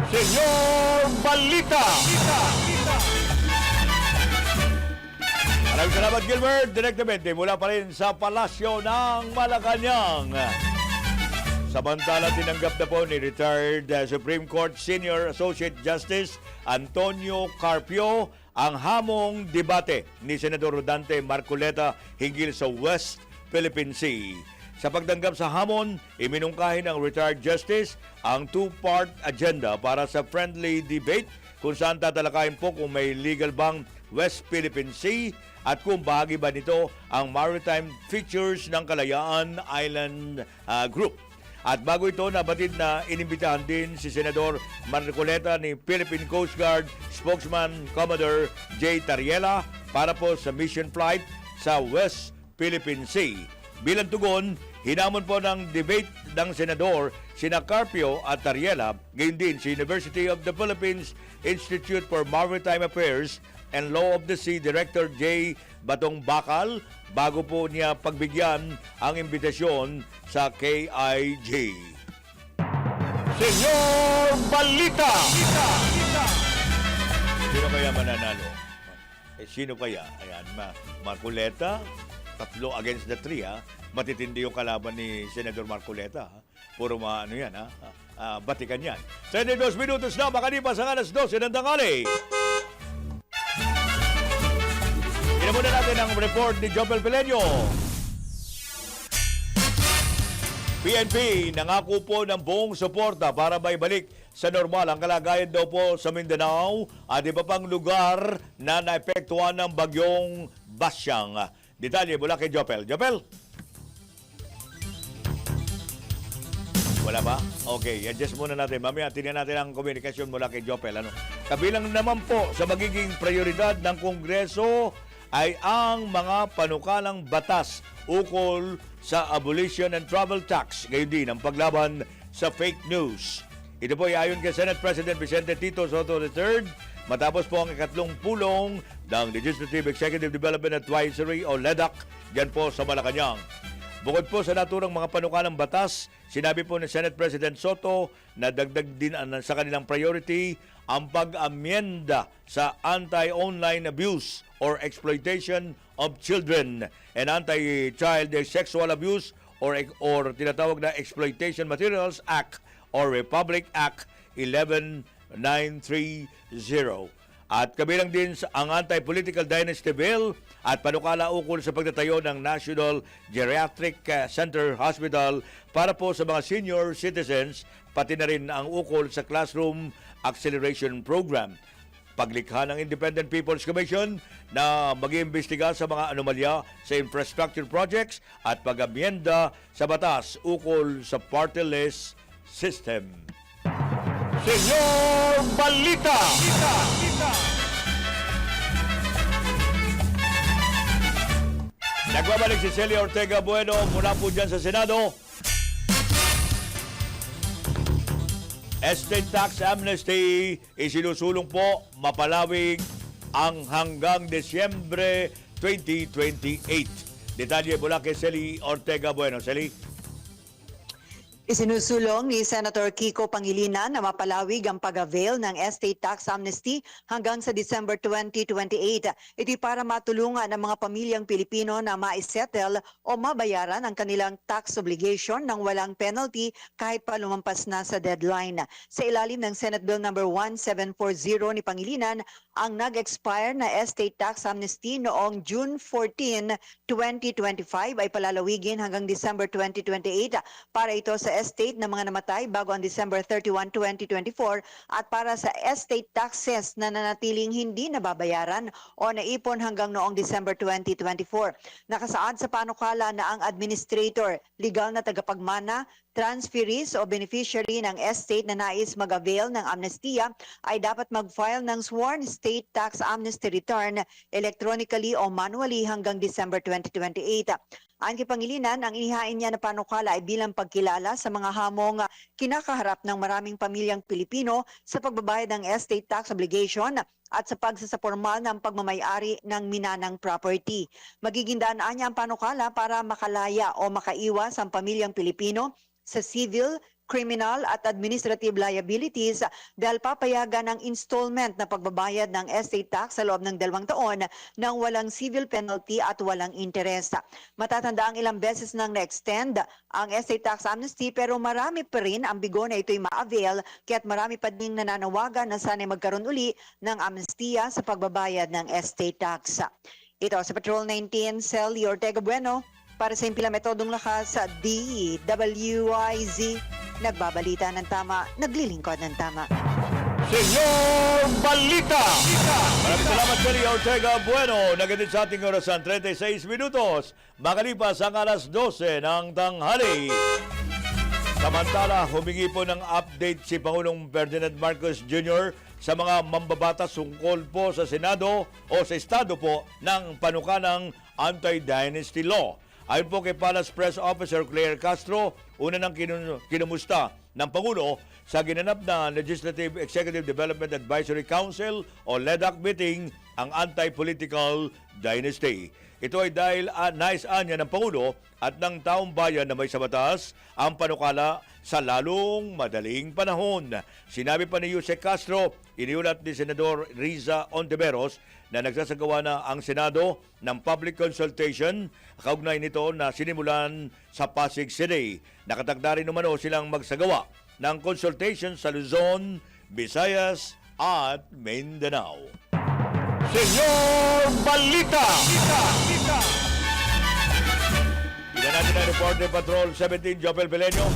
Senyor Balita! Maraming salamat, Gilbert. Direktamente mula pa rin sa Palasyo ng Malacanang. Samantala, tinanggap na po ni retired Supreme Court Senior Associate Justice Antonio Carpio ang hamong debate ni Senador Rodante Marcoleta hinggil sa West Philippine Sea. Sa pagtanggap sa hamon, iminungkahi ng retired justice ang two-part agenda para sa friendly debate kung saan tatalakayin po kung may legal bang West Philippine Sea at kung bahagi ba nito ang maritime features ng Kalayaan Island Group. At bago ito, nabatid na inimbitahan din si Senador Marcoleta ni Philippine Coast Guard spokesman Commodore J. Tariela para po sa mission flight sa West Philippine Sea. Bilang tugon, hinamon po ng debate ng Senador sina Carpio at Tariela, gayon din si University of the Philippines Institute for Maritime Affairs and Law of the Sea Director J. Batong Bakal bago po niya pagbigyan ang imbitasyon sa KIJ. Senyor Balita! Sino kaya mananalo? Sino kaya? Ayan, Marcoleta, 3 against the 3, ha? Matitindi yung kalaban ni Senador Marcoleta, ha? Puro ano yan, ha? Batikan yan. 32 minutos na, makalipas ang alas 12 ng tanghali. Muna natin ang report ni Jopel Pelenio. PNP nangako po ng buong suporta para maibalik sa normal ang kalagayan daw po sa Mindanao at iba pang lugar na naepektuhan ng bagyong Basyang. Detalye mula kay Jopel. Jopel? Wala ba? Okay, adjust muna natin. Mamaya tingnan natin ang komunikasyon mula kay Jopel. Kabilang naman po sa magiging prioridad ng Kongreso ay ang mga panukalang batas ukol sa abolition and travel tax, gayon din ang paglaban sa fake news. Ito po ay ayon kay Senate President Vicente Tito Soto III matapos po ang ikatlong pulong ng Legislative Executive Development Advisory o LEDAC dyan po sa Malacanang. Bukod po sa naturang mga panukalang batas, sinabi po ni Senate President Soto na dagdag din sa kanilang priority ang pag-amyenda sa anti-online abuse or exploitation of children and anti-child sexual abuse or tinatawag na Exploitation Materials Act or Republic Act 11930. At kabilang din ang Anti-Political Dynasty Bill at panukala ukol sa pagtatayo ng National Geriatric Center Hospital para po sa mga senior citizens, pati na rin ang ukol sa Classroom Acceleration Program. Paglikha ng Independent People's Commission na mag-iimbestiga sa mga anomalya sa infrastructure projects at pag-amyenda sa batas ukol sa party list system. Senyor Balita! Nagbabalik si Celia Ortega Bueno mula po dyan sa Senado. Estate tax amnesty isinusulong po mapalawig ang hanggang Desyembre 2028. Detalye mula kay Celi Ortega Bueno. Celi? Isinusulong ni Senator Kiko Pangilinan na mapalawig ang pag-avail ng estate tax amnesty hanggang sa December 2028. Ito'y para matulungan ang mga pamilyang Pilipino na maisettle o mabayaran ang kanilang tax obligation ng walang penalty kahit pa lumampas na sa deadline. Sa ilalim ng Senate Bill No. 1740 ni Pangilinan, ang nag-expire na estate tax amnesty noong June 14, 2025 ay palalawigin hanggang December 2028 para ito sa estate ng mga namatay bago ang December 31, 2024 at para sa estate taxes na nanatiling hindi nababayaran o naipon hanggang noong December 2024. Nakasaad sa panukala na ang administrator, legal na tagapagmana, transferees o beneficiary ng estate na nais mag-avail ng amnestiya ay dapat mag-file ng sworn state tax amnesty return electronically o manually hanggang December 2028. Ayon kay Pangilinan, ang inihain niya na panukala ay bilang pagkilala sa mga hamong kinakaharap ng maraming pamilyang Pilipino sa pagbabayad ng estate tax obligation at sa pagsasapormal ng pagmamayari ng minanang property. Magiging daan niya ang panukala para makalaya o makaiwas ang pamilyang Pilipino sa civil, criminal at administrative liabilities dahil papayagan ng installment na pagbabayad ng estate tax sa loob ng 2 taon nang walang civil penalty at walang interest. Matatanda ang ilang beses nang na-extend ang estate tax amnesty pero marami pa rin ang bigo na ito'y ma-avail kaya't marami pa ding nananawagan na sana'y magkaroon uli ng amnestiya sa pagbabayad ng estate tax. Ito sa Patrol 19, Celi Ortega Bueno para sa Impila Metodong Lakas sa DWIZ. Nagbabalita ng tama, naglilingkod ng tama. Senyor Balita! Maraming salamat, Celi Ortega Bueno. Nagatid sa ating orasan 36 minutos. Makalipas ang alas 12 ng tanghali. Samantala, humingi po ng update si Pangulong Ferdinand Marcos Jr. sa mga mambabatas tungkol po sa Senado o sa Estado po ng panukanang Anti-Dynasty Law. Ayon po kay Palace Press Officer Claire Castro, una nang kinumusta ng Pangulo sa ginanap na Legislative Executive Development Advisory Council o LEDAC meeting ang anti-political dynasty. Ito ay dahil nais-anya ng Pangulo at ng taong bayan na may sa batas ang panukala sa lalong madaling panahon. Sinabi pa ni Jose Castro, iniulat ni Senador Riza Ontiveros na nagsasagawa na ang Senado ng public consultation kaugnay nito na sinimulan sa Pasig City. Nakatakda rin naman silang magsagawa ng consultation sa Luzon, Visayas at Mindanao. Senyor Balita! Ina natin ang report ni Patrol 17, Jopel Pelenyo.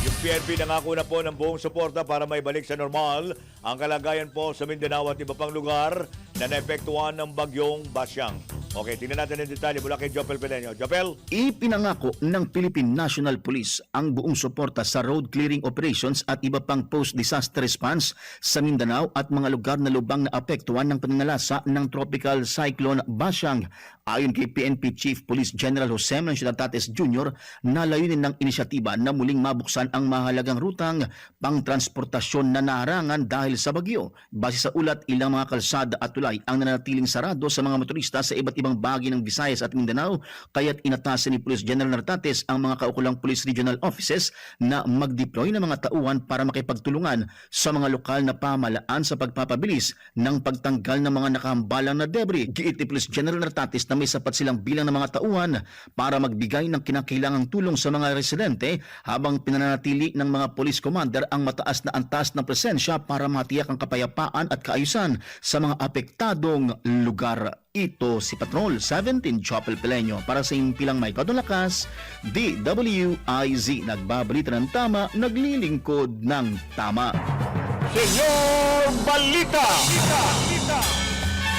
Yung PNP nangako na po ng buong suporta para maibalik sa normal ang kalagayan po sa Mindanao at iba pang lugar na naepektuhan ng bagyong Basyang. Okay, tingnan natin ang detalye mula kay Jopel Pelenyo. Jopel? Ipinangako ng Philippine National Police ang buong suporta sa road clearing operations at iba pang post-disaster response sa Mindanao at mga lugar na lubang na apektuhan ng pananalasa ng Tropical Cyclone Basyang. Ayon kay PNP Chief Police General Jose Mencio Tates Jr., nalayunin ng inisyatiba na muling mabuksan ang mahalagang rutang pangtransportasyon na naharangan dahil sa bagyo. Base sa ulat, ilang mga kalsada at tulay ang nanatiling sarado sa mga motorista sa iba't ibang bahagi ng Visayas at Mindanao, kaya't inatasan ni Police General Nartates ang mga kaukulang Police Regional Offices na mag-deploy ng mga tauhan para makipagtulungan sa mga lokal na pamahalaan sa pagpapabilis ng pagtanggal ng mga nakahambalang na debris. Giit ni Police General Nartates na may sapat silang bilang ng mga tauhan para magbigay ng kinakailangang tulong sa mga residente habang pinananatili ng mga police commander ang mataas na antas ng presensya para matiyak ang kapayapaan at kaayusan sa mga apektadong lugar. Ito si Patrol 17 Chopel Pelenyo para sa Impilang May Kadulakas, DWIZ. Nagbabalita ng tama, naglilingkod ng tama. Senyor Balita!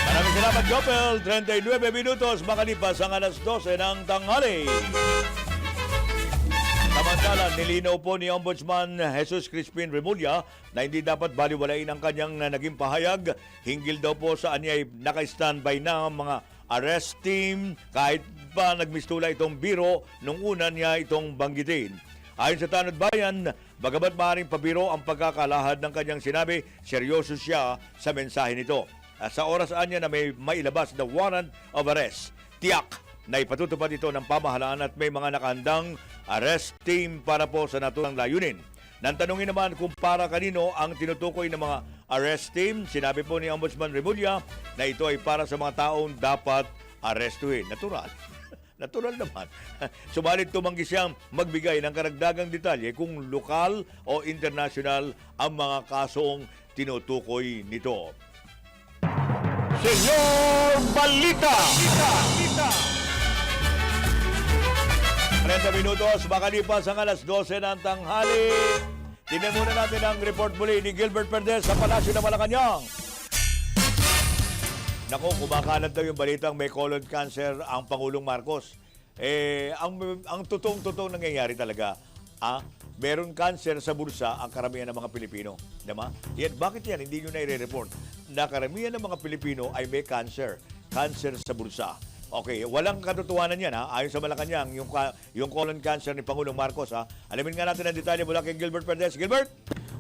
Maraming salamat, Jopel. 39 minutos makalipas ang alas 12 ng tanghali. Samantala, nilinaw po ni Ombudsman Jesus Crispin Remulla na hindi dapat baliwalain ang kanyang naging pahayag. Hinggil daw po sa anyay naka-standby na ang mga arrest team kahit pa nagmistula itong biro nung una niya itong banggitin. Ayon sa Tanod Bayan, bagamat maaaring pabiro ang pagkakalahad ng kanyang sinabi, seryoso siya sa mensahe nito. sa oras anya na may mailabas na warrant of arrest. Tiyak na ipatutupad ito ng pamahalaan at may mga nakahandang arrest team para po sa naturang layunin. Nang tanungin naman kung para kanino ang tinutukoy ng mga arrest team, sinabi po ni Ombudsman Remulla na ito ay para sa mga taong dapat arestuhin. Natural. Natural naman. Subalit tumanggi siyang magbigay ng karagdagang detalye kung lokal o international ang mga kasong tinutukoy nito. Senyor Balita! 30 minutos, makalipas ang alas 12 ng tanghali. Tingnan muna natin ang report muli ni Gilbert Perdes sa Palasyo ng Malacanang. Naku, kumakalat daw yung balitang may colon cancer ang Pangulong Marcos. Ang totoong nangyayari talaga, meron cancer sa bulsa ang karamihan ng mga Pilipino. Diba? Yan, bakit yan? Hindi nyo na i-report na karamihan ng mga Pilipino ay may cancer. Cancer sa bulsa. Okay, walang katotohanan yan ayon sa Malacanang, yung colon cancer ni Pangulong Marcos Alamin nga natin ang detalye mula kay Gilbert Perdes. Gilbert!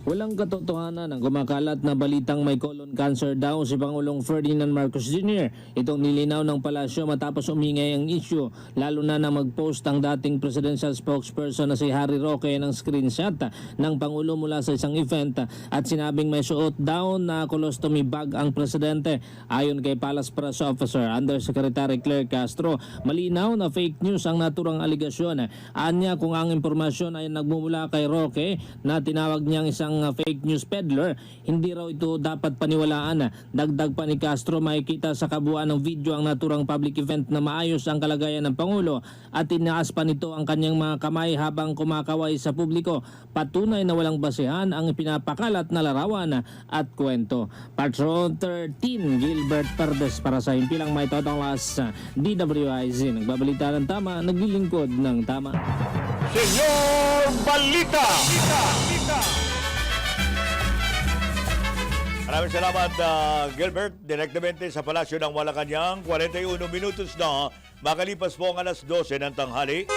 Walang katotohanan ang kumakalat na balitang may colon cancer daw si Pangulong Ferdinand Marcos Jr. Itong nilinaw ng palasyo matapos umingay ang issue, lalo na nang mag-post ang dating presidential spokesperson na si Harry Roque ng screenshot ng Pangulo mula sa isang event at sinabing may suot daw na colostomy bag ang presidente. Ayon kay Palace Press Officer Undersecretary Claire Castro, malinaw na fake news ang naturang aligasyon. Anya kung ang impormasyon ay nagmumula kay Roque na tinawag niyang isang fake news peddler, hindi raw ito dapat paniwalaan. Dagdag pa ni Castro, makikita sa kabuuan ng video ang naturang public event na maayos ang kalagayan ng Pangulo at tinaas pa nito ang kanyang mga kamay habang kumakaway sa publiko. Patunay na walang basehan ang pinapakalat na larawan at kwento. Patron 13, Gilbert Perdes para sa Himpilang May Totonglas, DWIZ. Nagbabalita ng tama, naglilingkod ng tama. Senyor Balita! Maraming salamat, Gilbert. Direktamente sa Palasyo ng Malacanang. 41 minutos na makalipas po ang alas 12 ng tanghali.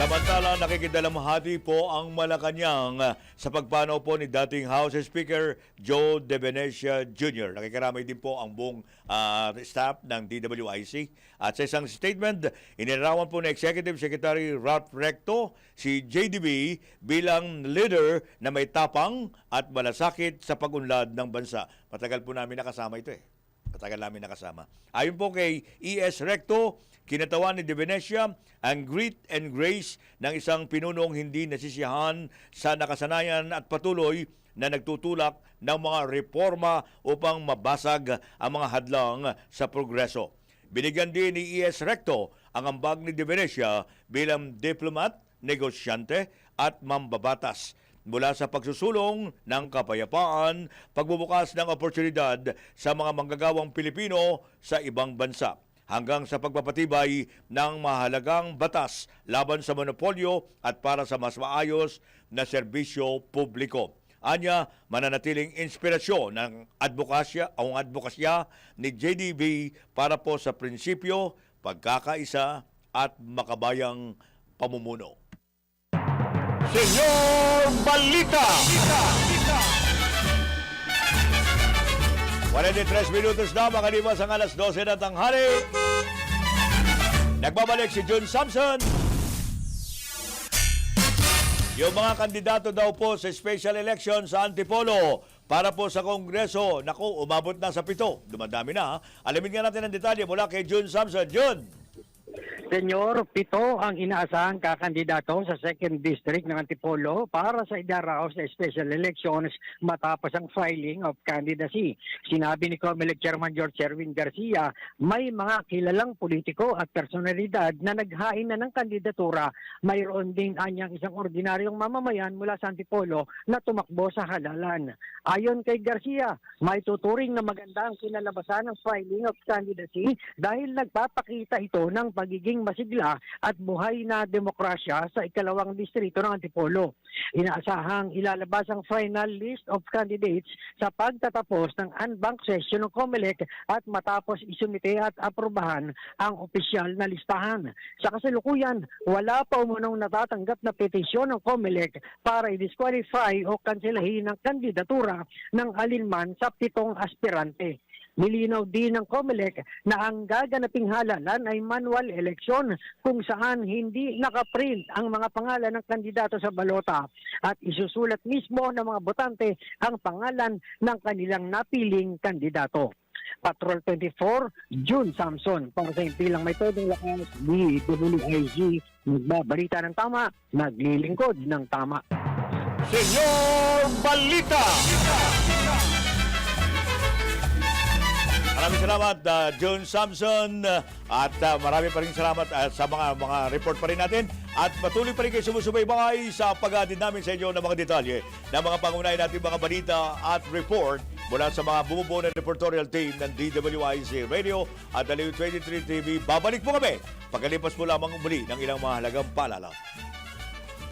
Samantala, nakikidalamhati po ang Malacanang sa pagpanaw po ni dating House Speaker Joe De Venecia Jr. Nakikiramay din po ang buong staff ng DWIC. At sa isang statement, inilarawan po ni Executive Secretary Ralph Recto si JDB bilang leader na may tapang at malasakit sa pag-unlad ng bansa. Matagal po namin nakasama ito Matagal namin nakasama. Ayon po kay E.S. Recto, kinatawan ni De Venecia ang grit and grace ng isang pinunong hindi nasisiyahan sa nakasanayan at patuloy na nagtutulak ng mga reforma upang mabasag ang mga hadlang sa progreso. Binigyan din ni E.S. Recto ang ambag ni De Venecia bilang diplomat, negosyante at mambabatas mula sa pagsusulong ng kapayapaan, pagbubukas ng oportunidad sa mga manggagawang Pilipino sa ibang bansa, hanggang sa pagpapatibay ng mahalagang batas laban sa monopolyo at para sa mas maayos na serbisyo publiko. Anya, mananatiling inspirasyon ng advokasya ni JDB para po sa prinsipyo, pagkakaisa at makabayang pamumuno. Senyor Balita! 43 minutos na makalipas ang alas 12 na tanghali. Nagbabalik si June Samson. Yung mga kandidato daw po sa special election sa Antipolo para po sa Kongreso, naku, umabot na sa 7. Dumadami na. Alamin nga natin ang detalye mula kay June Samson. June! Senyor, 7 ang inaasahang kakandidato sa 2nd District ng Antipolo para sa idaraos sa special elections matapos ang filing of candidacy. Sinabi ni COMELEC Chairman George Erwin Garcia, may mga kilalang politiko at personalidad na naghain na ng kandidatura. Mayroon din anyang isang ordinaryong mamamayan mula sa Antipolo na tumakbo sa halalan. Ayon kay Garcia, may tuturing na maganda ang kinalabasan ng filing of candidacy dahil nagpapakita ito ng pagiging maging masigla at buhay na demokrasya sa ikalawang distrito ng Antipolo. Inaasahang ilalabas ang final list of candidates sa pagtatapos ng unbanked session ng COMELEC at matapos isumite at aprobahan ang opisyal na listahan. Sa kasalukuyan, wala pa umunong natatanggap na petisyon ng COMELEC para i-disqualify o kanselahin ang kandidatura ng alinman sa 7 aspirante. Nilinaw din ng COMELEC na ang gaganaping halalan ay manual election kung saan hindi nakaprint ang mga pangalan ng kandidato sa balota at isusulat mismo ng mga botante ang pangalan ng kanilang napiling kandidato. Patrol 24, June Samson. Para sa impilang may todong lakas, DWIZ, nagbabalita ng tama, naglilingkod ng tama. Senyor Balita! Maraming salamat, John Samson. At marami pa rin salamat sa mga report pa rin natin. At patuloy pa rin kayo sumusubaybay sa pag-aatid namin sa inyo ng mga detalye ng mga pangunay natin mga balita at report mula sa mga bumubuo ng reportorial team ng DWIZ Radio at Aliw 23 TV. Babalik po kami pagkalipas po lamang muli ng ilang mahalagang paalala.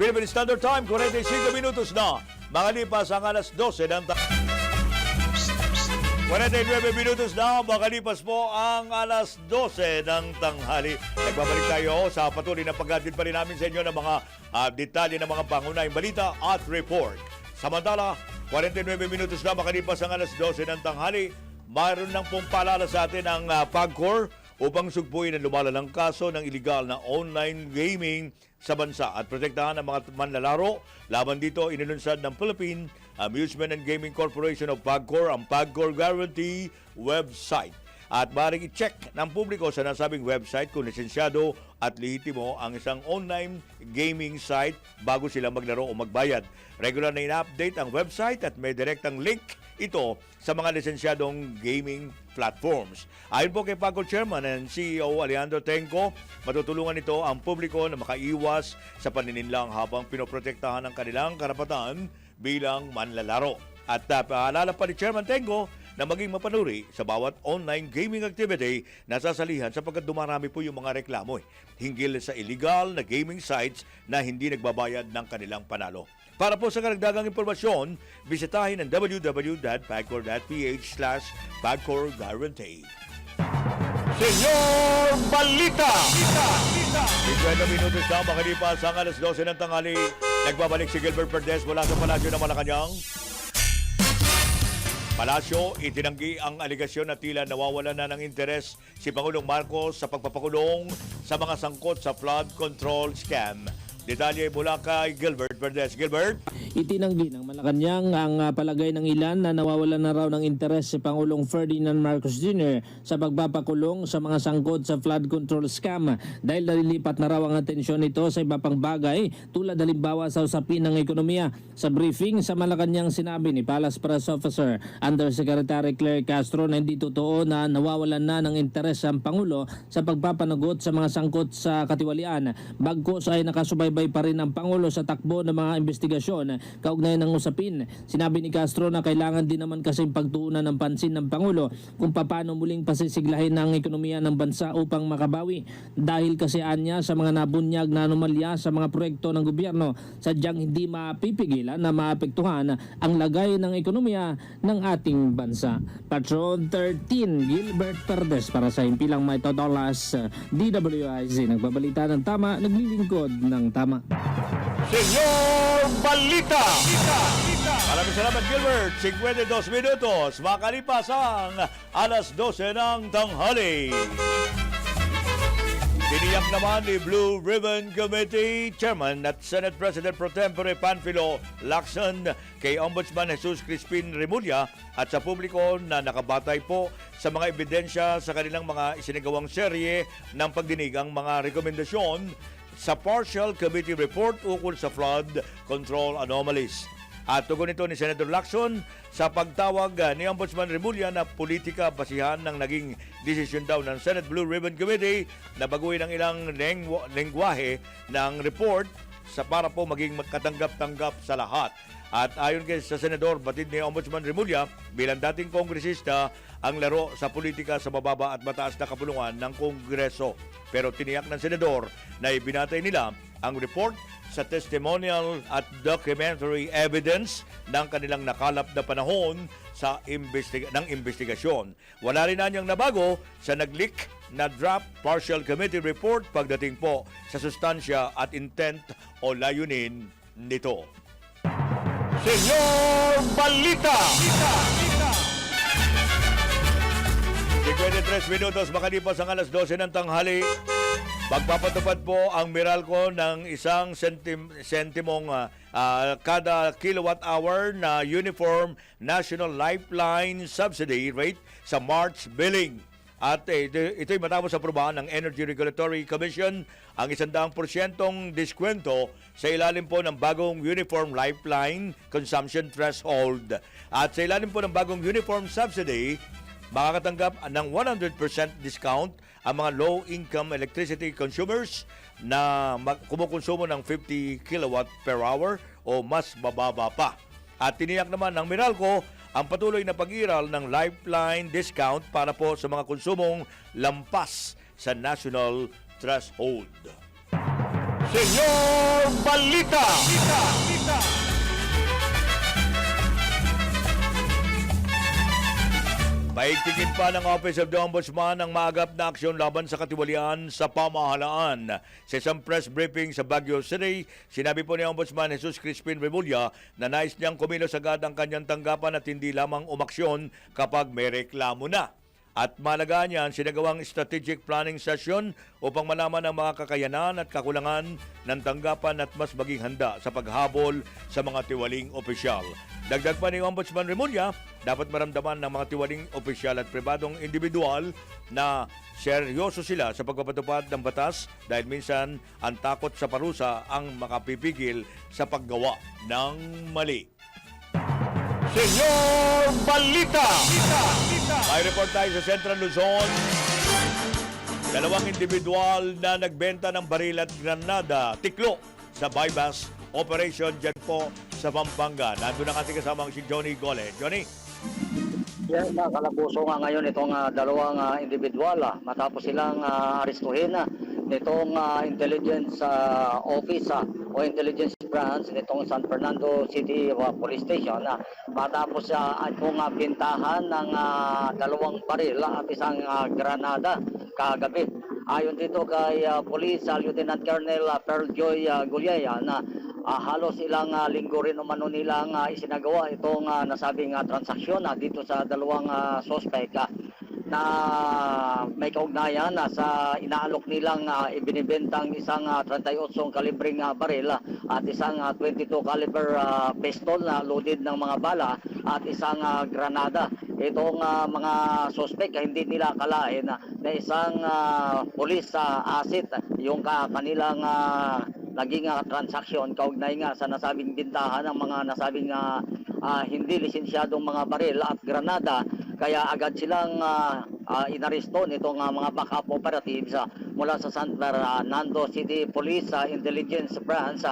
Philippine Standard Time, 45 minutos na. Makalipas ang alas 12 ng 49 minutos na, makalipas po ang alas 12 ng tanghali. Nagbabalik tayo sa patuloy na pag-atid pa rin namin sa inyo ng mga detalye ng mga pangunahing balita at report. Samantala, 49 minutos na, makalipas ang alas 12 ng tanghali, mayroon nang pong paalala sa atin ang PAGCOR upang sugpuin ang lumalalang kaso ng iligal na online gaming sa bansa at protektahan ang mga manlalaro. Laban dito, inilunsad ng Philippine Amusement and Gaming Corporation of PAGCOR ang PAGCOR Guarantee website. At maaaring i-check ng publiko sa nasabing website kung lisensyado at lehitimo ang isang online gaming site bago sila maglaro o magbayad. Regular na ina-update ang website at may direktang link ito sa mga lisensyadong gaming platforms. Ayon po kay PAGCOR Chairman and CEO Alejandro Tenco, matutulungan ito ang publiko na makaiwas sa panininlang habang pinoprotektahan ang kanilang karapatan bilang manlalaro. At paalala pa ni Chairman Tenco na maging mapanuri sa bawat online gaming activity na sasalihan sapagkat dumarami po yung mga reklamo hinggil sa illegal na gaming sites na hindi nagbabayad ng kanilang panalo. Para po sa karagdagang impormasyon, bisitahin ang www.pagcor.ph/PagcorGuarantee. Senyor Balita! 50 minutos na makalipas ang alas 12 ng tanghali. Nagbabalik si Gilbert Perdes mula sa Palasyo ng Malacanang. Palasyo, itinanggi ang aligasyon na tila nawawalan na ng interes si Pangulong Marcos sa pagpapakulong sa mga sangkot sa flood control scam. Detalye mula kay Gilbert Perdes. Gilbert? Itinanggi ng Malacanang ang palagay ng ilan na nawawalan na raw ng interes si Pangulong Ferdinand Marcos Jr. sa pagpapakulong sa mga sangkot sa flood control scam dahil nalilipat na raw ang atensyon nito sa iba pang bagay tulad halimbawa sa usapin ng ekonomiya. Sa briefing sa Malacanang sinabi ni Palace Press Officer Undersecretary Claire Castro na hindi totoo na nawawalan na ng interes ang Pangulo sa pagpapanagot sa mga sangkot sa katiwalian. Bagkus ay nakasubaybay pa rin ang Pangulo sa takbo ng mga investigasyon kaugnay ng usapin. Sinabi ni Castro na kailangan din naman kasing pagtuunan ng pansin ng Pangulo kung paano muling pasisiglahin ang ekonomiya ng bansa upang makabawi. Dahil kasi anya sa mga nabunyag na anomalya sa mga proyekto ng gobyerno, sadyang hindi mapipigilan na maapektuhan ang lagay ng ekonomiya ng ating bansa. Patrol 13, Gilbert Perdes para sa Impilang May Todolas, DWIZ. Nagbabalita ng tama, naglilingkod ng tama. Senyor Balita! Maraming salamat, Gilbert. 52 minutos. Makalipas ang alas 12 ng tanghali. Tiniyak naman ni Blue Ribbon Committee Chairman at Senate President Pro Tempore Panfilo Lacson kay Ombudsman Jesus Crispin Remulla at sa publiko na nakabatay po sa mga ebidensya sa kanilang mga isinagawang serye ng pagdinig ang mga rekomendasyon sa partial committee report ukol sa flood control anomalies. At tugon ito ni Senator Lacson sa pagtawag ni Ombudsman Remulla na politika basihan ng naging desisyon daw ng Senate Blue Ribbon Committee na baguhin ang ilang lengguwahe ng report para po maging katanggap-tanggap sa lahat. At ayon kay sa Senador, batid ni Ombudsman Remulla bilang dating kongresista ang laro sa politika sa mababa at mataas na kapulungan ng Kongreso. Pero tiniyak ng senador na ibinatay nila ang report sa testimonial at documentary evidence ng kanilang nakalap na panahon sa ng investigasyon. Wala rin anyang nabago sa nag-leak na draft partial committee report pagdating po sa sustansya at intent o layunin nito. Senyor Balita! 53 minutos makalipas ang alas 12 ng tanghali. Magpapatupad po ang Meralco ng isang sentimong kada kilowatt hour na Uniform National Lifeline Subsidy rate sa March billing. At ito'y matapos aprobahan ng Energy Regulatory Commission ang 100% diskwento sa ilalim po ng bagong Uniform Lifeline Consumption Threshold. At sa ilalim po ng bagong Uniform Subsidy, makakatanggap ng 100% discount ang mga low-income electricity consumers na kumukonsumo ng 50 kilowatt per hour o mas bababa pa. At tiniyak naman ng Meralco ang patuloy na pag-iral ng lifeline discount para po sa mga konsumong lampas sa national threshold. Senyor Balita! Paigtingin pa ng Office of the Ombudsman ang maagap na aksyon laban sa katiwalian sa pamahalaan. Sa isang press briefing sa Baguio City, sinabi po ni Ombudsman Jesus Crispin Remulla na nais niyang kumilos agad ang kanyang tanggapan at hindi lamang umaksyon kapag may reklamo na. At malaga niyan, sinagawang strategic planning session upang malaman ang mga kakayanan at kakulangan ng tanggapan at mas maging handa sa paghabol sa mga tiwaling opisyal. Dagdag pa ni Ombudsman Remulla, dapat maramdaman ng mga tiwaling opisyal at pribadong individual na seryoso sila sa pagpapatupad ng batas dahil minsan ang takot sa parusa ang makapipigil sa paggawa ng mali. Senyor Balita! May report tayo sa Central Luzon. Dalawang individual na nagbenta ng baril at granada, tiklo sa bypass operation dyan po sa Pampanga. Nandun ang ating kasamang si Johnny Gole. Johnny? Yan, nakalabuso nga ngayon itong dalawang individual matapos silang arestuhin nitong intelligence office o intelligence branch nitong San Fernando City Police Station matapos itong bintahan ng dalawang baril at isang granada kagabi. Ayon dito kay Police Lieutenant Colonel Pearl Joy Gulyaya na halos ilang linggo rin umano nilang isinagawa itong nasabing transaksyon dito sa dalawang suspect na may kaugnayan sa inaalok nilang ibinibentang isang 38 kalibring baril at isang 22 caliber pistol na loaded ng mga bala at isang granada. Itong mga suspect hindi nila akalain na isang police asset yung kanilang naging transaksyon kaugnay nga sa nasabing bintahan ng mga nasabing hindi lisensyadong mga baril at granada. Kaya agad silang inaresto nitong mga backup operatives mula sa San Fernando City Police Intelligence Branch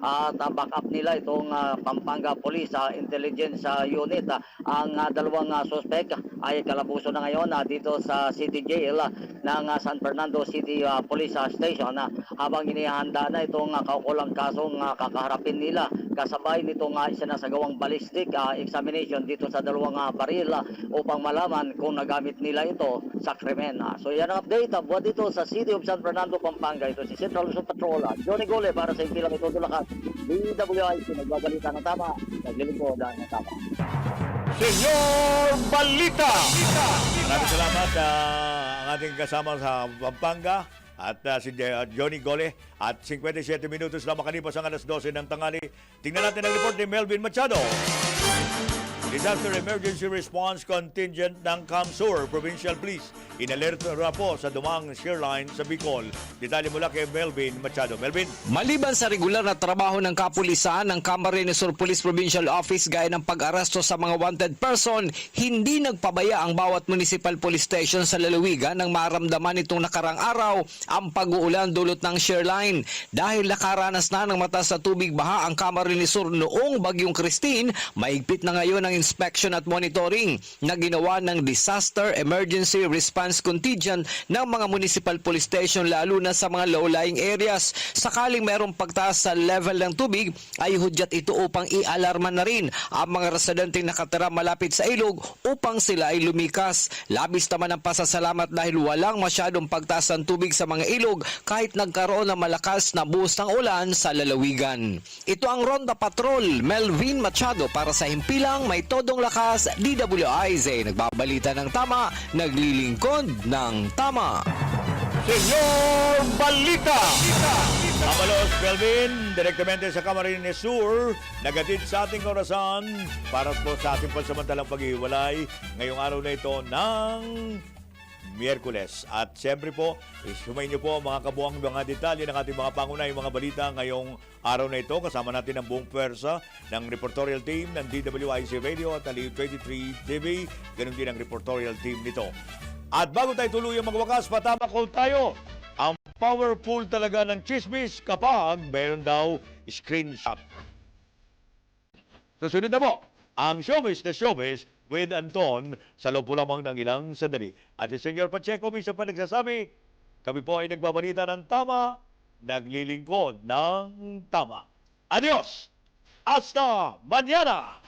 at backup nila itong Pampanga Police Intelligence Unit. Ang dalawang suspect ay kalabuso na ngayon dito sa City Jail ng San Fernando City Police Station habang inihanda na itong kaukulang kasong kakaharapin nila kasabay nitong isinasagawang ballistic examination dito sa dalawang baril upang malaman kung nagamit nila ito sa krimen. So yan ang update buwan dito sa City of San Fernando, Pampanga. Ito si Central Luzon Patrol, Johnny Gole para sa Impilang Ito Dulacan. DWIC, nagbabalita ng tama, naglilingkod ng tama. Senyor Balita! Maraming salamat ang ating kasama sa Pampanga at si Johnny Gole at 57 minutos na makalipas ang alas 12 ng tanghali. Tingnan natin ang report ni Melvin Machado. Disaster Emergency Response Contingent ng CAMSUR Provincial Police inalerto na po sa Dumang Shoreline sa Bicol. Detalye mula kay Melvin Machado. Melvin? Maliban sa regular na trabaho ng kapulisan ng Camarines Sur Police Provincial Office gaya ng pag-aresto sa mga wanted person, hindi nagpabaya ang bawat municipal police station sa lalawigan nang maramdaman itong nakarang araw ang pag-uulan dulot ng shoreline. Dahil nakaranas na ng mataas na tubig baha ang Camarines Sur noong Bagyong Christine, mahigpit na ngayon ang inspection at monitoring na ginawa ng Disaster Emergency Response advance contingent ng mga municipal police station lalo na sa mga low-lying areas. Sakaling mayroong pagtaas sa level ng tubig ay hudyat ito upang i-alarma na rin ang mga residenteng nakatira malapit sa ilog upang sila ay lumikas. Labis naman ang pasasalamat dahil walang masyadong pagtaas ng tubig sa mga ilog kahit nagkaroon ng malakas na buhos ng ulan sa lalawigan. Ito ang Ronda Patrol, Melvin Machado para sa Himpilang May Todong Lakas, DWIZ. Nagbabalita ng tama, naglilingkod ng tama. Senyor Balita! Amalos Melvin, direktamente sa Camarines Sur, nagatid sa ating orasan para po sa ating pansamantalang paghiwalay ngayong araw na ito ng Miyerkules. At siyempre po, sumayin niyo po mga kabuang mga detalye ng ating mga pangunay mga balita ngayong araw na ito. Kasama natin ang buong pwersa ng reportorial team ng DWIC Radio at Aliw 23 TV. Ganun din ang reportorial team nito. At bago tayo tuluyang magwakas, patama ko tayo. Ang powerful talaga ng chismis kapag meron daw screenshot. Susunod na po, ang Showbiz na Showbiz with Anton sa loob po lamang ng ilang sandali. At si Senyor Pacheco minsan pa nagsasabi, kami po ay nagbabalita ng tama, naglilingkod ng tama. Adios! Hasta mañana!